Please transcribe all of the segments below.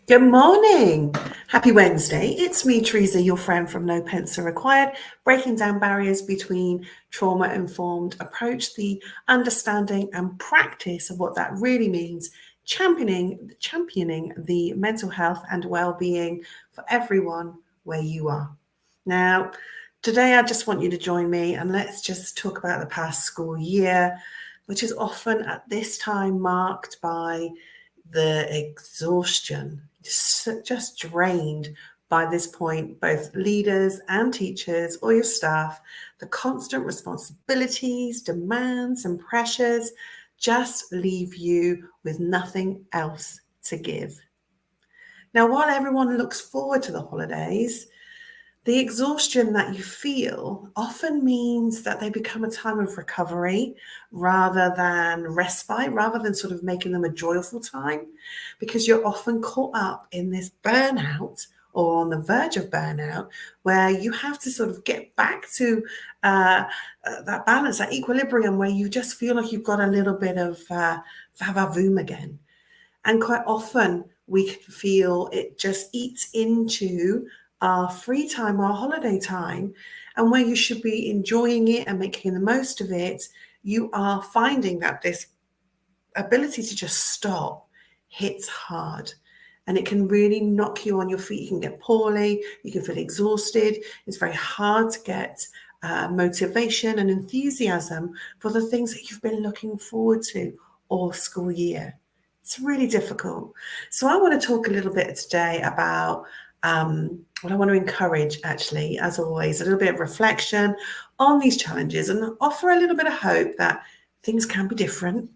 Good morning. Happy Wednesday. It's me, Teresa, your friend from No Pencil Required, breaking down barriers between trauma-informed approach, the understanding and practice of what that really means, championing the mental health and well-being for everyone where you are. Now, today I just want you to join me and let's just talk about the past school year, which is often at this time marked by the exhaustion, just drained by this point, both leaders and teachers or your staff, the constant responsibilities, demands, and pressures just leave you with nothing else to give. Now, while everyone looks forward to the holidays, the exhaustion that you feel often means that they become a time of recovery rather than respite, rather than sort of making them a joyful time, because you're often caught up in this burnout or on the verge of burnout, where you have to sort of get back to that balance, that equilibrium, where you just feel like you've got a little bit of va-va-voom again. And quite often we can feel it just eats into our free time, our holiday time, and where you should be enjoying it and making the most of it, you are finding that this ability to just stop hits hard. And it can really knock you on your feet. You can get poorly, you can feel exhausted. It's very hard to get motivation and enthusiasm for the things that you've been looking forward to all school year. It's really difficult. So I want to talk a little bit today about what I want to encourage, actually, as always, a little bit of reflection on these challenges and offer a little bit of hope that things can be different.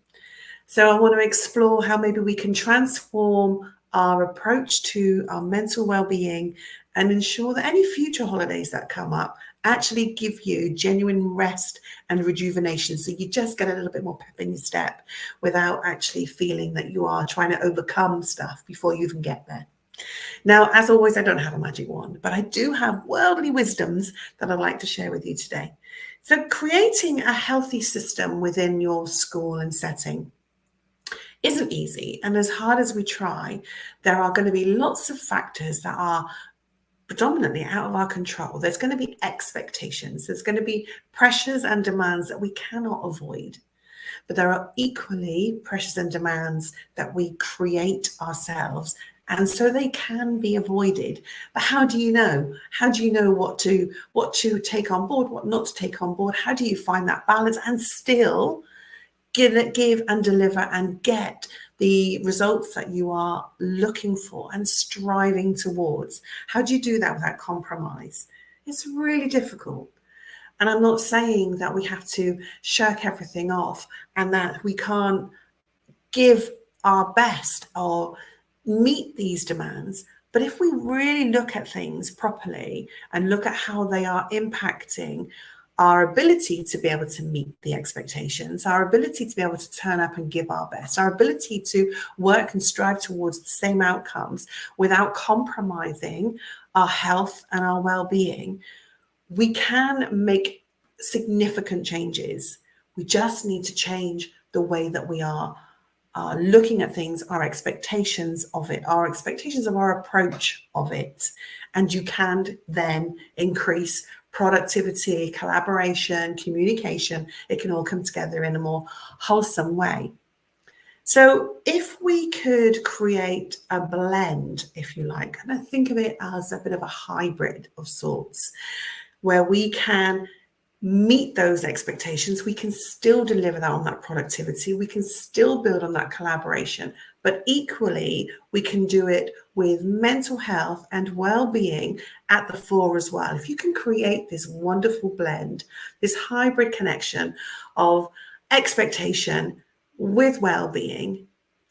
So I want to explore how maybe we can transform our approach to our mental well-being and ensure that any future holidays that come up actually give you genuine rest and rejuvenation. So you just get a little bit more pep in your step without actually feeling that you are trying to overcome stuff before you even get there. Now, as always, I don't have a magic wand, but I do have worldly wisdoms that I'd like to share with you today. So creating a healthy system within your school and setting isn't easy. And as hard as we try, there are going to be lots of factors that are predominantly out of our control. There's going to be expectations. There's going to be pressures and demands that we cannot avoid. But there are equally pressures and demands that we create ourselves. And so they can be avoided. But how do you know? How do you know what to take on board, what not to take on board? How do you find that balance and still give and deliver and get the results that you are looking for and striving towards? How do you do that without compromise? It's really difficult. And I'm not saying that we have to shirk everything off and that we can't give our best or meet these demands. But if we really look at things properly and look at how they are impacting our ability to be able to meet the expectations, our ability to be able to turn up and give our best, our ability to work and strive towards the same outcomes without compromising our health and our well-being, we can make significant changes. We just need to change the way that we are looking at things, our expectations of it, our expectations of our approach of it. And you can then increase productivity, collaboration, communication. It can all come together in a more wholesome way. So if we could create a blend, if you like, and I think of it as a bit of a hybrid of sorts, where we can meet those expectations, we can still deliver that on that productivity, we can still build on that collaboration, but equally we can do it with mental health and well-being at the fore as well. If you can create this wonderful blend, this hybrid connection of expectation with well-being,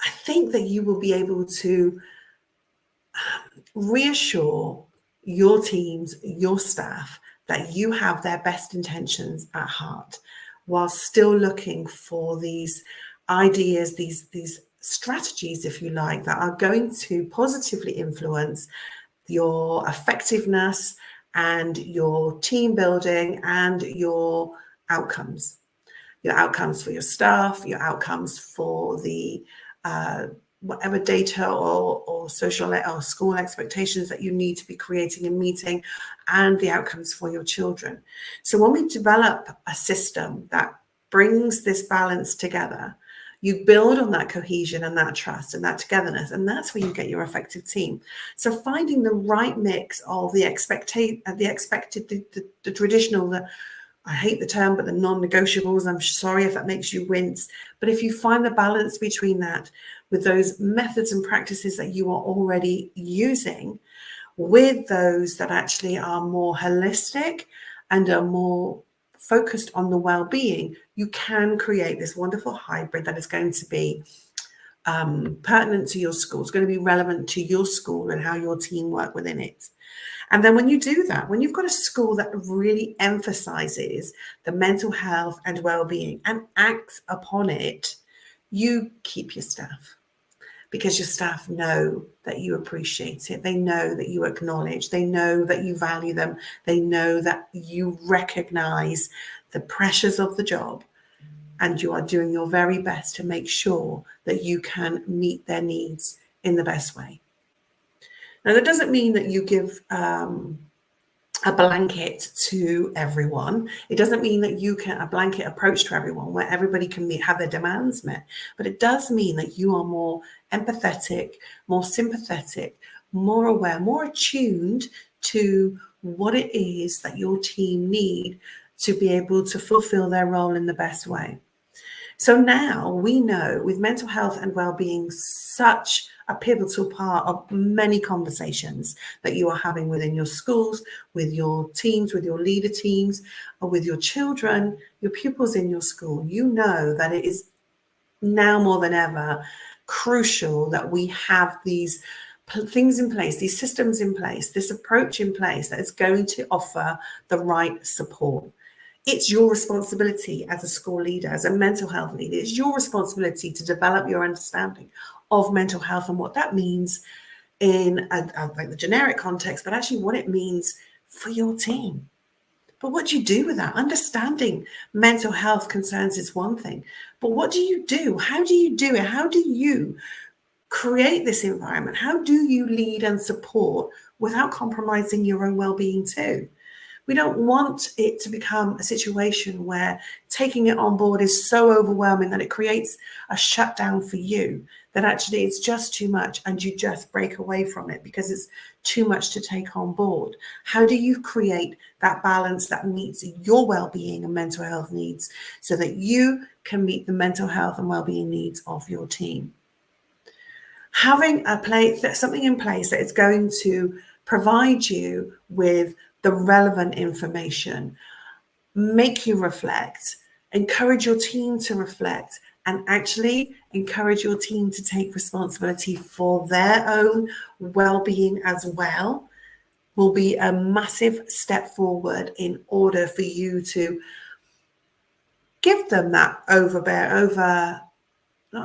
I think that you will be able to reassure your teams, your staff, that you have their best intentions at heart, while still looking for these ideas, these strategies, if you like, that are going to positively influence your effectiveness and your team building and your outcomes for your staff, your outcomes for the whatever data or social or school expectations that you need to be creating and meeting, and the outcomes for your children. So when we develop a system that brings this balance together, you build on that cohesion and that trust and that togetherness, and that's where you get your effective team. So finding the right mix of the expected, the traditional, I hate the term, but the non-negotiables, I'm sorry if that makes you wince. But if you find the balance between that with those methods and practices that you are already using, with those that actually are more holistic and are more focused on the well-being, you can create this wonderful hybrid that is going to be pertinent to your school. It's going to be relevant to your school and how your team work within it. And then when you do that, when you've got a school that really emphasizes the mental health and well-being and acts upon it, you keep your staff, because your staff know that you appreciate it. They know that you acknowledge. They know that you value them. They know that you recognize the pressures of the job, and you are doing your very best to make sure that you can meet their needs in the best way. Now, that doesn't mean that you give a blanket to everyone. It doesn't mean that you can a blanket approach to everyone where everybody can have their demands met. But it does mean that you are more empathetic, more sympathetic, more aware, more attuned to what it is that your team need to be able to fulfill their role in the best way. So now we know, with mental health and well-being such a pivotal part of many conversations that you are having within your schools, with your teams, with your leader teams, or with your children, your pupils in your school, you know that it is now more than ever crucial that we have these things in place, these systems in place, this approach in place that is going to offer the right support. It's your responsibility as a school leader, as a mental health leader, it's your responsibility to develop your understanding of mental health and what that means in like the generic context, but actually what it means for your team. But what do you do with that? Understanding mental health concerns is one thing, but what do you do? How do you do it? How do you create this environment? How do you lead and support without compromising your own well-being too? We don't want it to become a situation where taking it on board is so overwhelming that it creates a shutdown for you, that actually it's just too much and you just break away from it because it's too much to take on board. How do you create that balance that meets your well-being and mental health needs so that you can meet the mental health and well-being needs of your team? Having something in place that is going to provide you with the relevant information, make you reflect, encourage your team to reflect, and actually encourage your team to take responsibility for their own well-being as well, will be a massive step forward in order for you to give them that not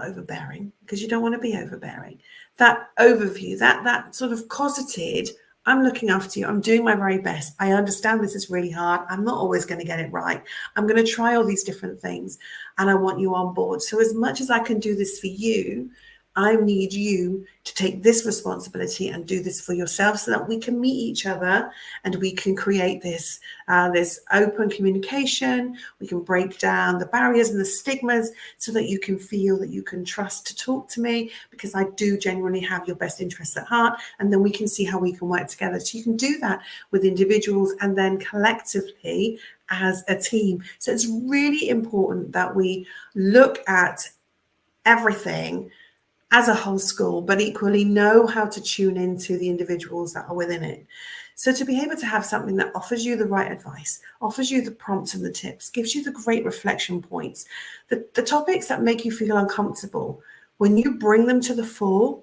overbearing, because you don't want to be overbearing, that overview, that sort of cosseted, I'm looking after you, I'm doing my very best, I understand this is really hard, I'm not always going to get it right, I'm going to try all these different things, and I want you on board. So as much as I can do this for you, I need you to take this responsibility and do this for yourself so that we can meet each other and we can create this open communication. We can break down the barriers and the stigmas so that you can feel that you can trust to talk to me, because I do genuinely have your best interests at heart, and then we can see how we can work together. So you can do that with individuals and then collectively as a team. So it's really important that we look at everything as a whole school, but equally know how to tune into the individuals that are within it. So to be able to have something that offers you the right advice, offers you the prompts and the tips, gives you the great reflection points, the topics that make you feel uncomfortable, when you bring them to the fore,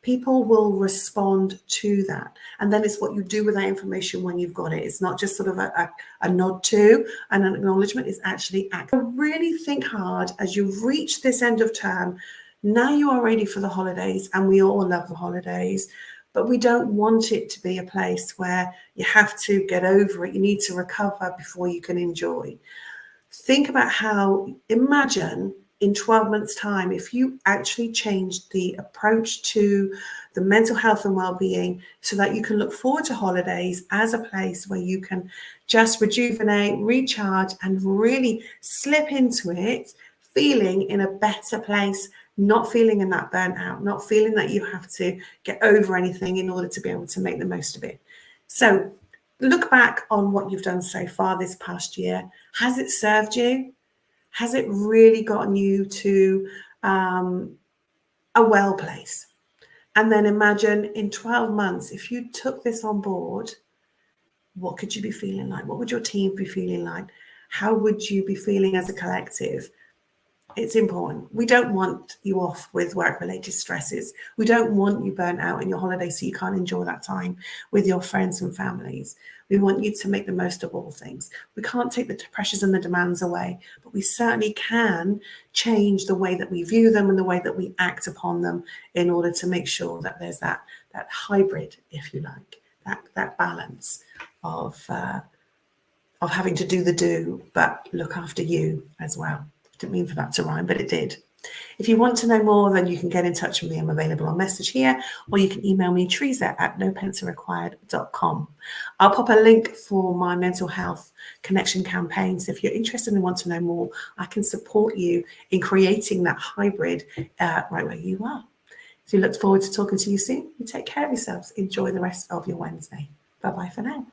people will respond to that. And then it's what you do with that information when you've got it. It's not just sort of a nod to and an acknowledgement, it's actually act. So really think hard as you reach this end of term. Now you are ready for the holidays, and we all love the holidays, but we don't want it to be a place where you have to get over it. You need to recover before you can enjoy. Think about imagine in 12 months' time, if you actually change the approach to the mental health and well-being so that you can look forward to holidays as a place where you can just rejuvenate, recharge, and really slip into it feeling in a better place, not feeling in that burnt out, not feeling that you have to get over anything in order to be able to make the most of it. So look back on what you've done so far this past year. Has it served you? Has it really gotten you to a well place? And then imagine in 12 months, if you took this on board, what could you be feeling like? What would your team be feeling like? How would you be feeling as a collective? It's important. We don't want you off with work-related stresses. We don't want you burnt out in your holiday so you can't enjoy that time with your friends and families. We want you to make the most of all things. We can't take the pressures and the demands away, but we certainly can change the way that we view them and the way that we act upon them in order to make sure that there's that hybrid, if you like, that balance of having to do the do, but look after you as well. Didn't mean for that to rhyme, but it did. If you want to know more, then you can get in touch with me. I'm available on message here, or you can email me, Teresa@nopensarequired.com. I'll pop a link for my mental health connection campaign. So if you're interested and want to know more, I can support you in creating that hybrid right where you are. So we look forward to talking to you soon. You take care of yourselves. Enjoy the rest of your Wednesday. Bye-bye for now.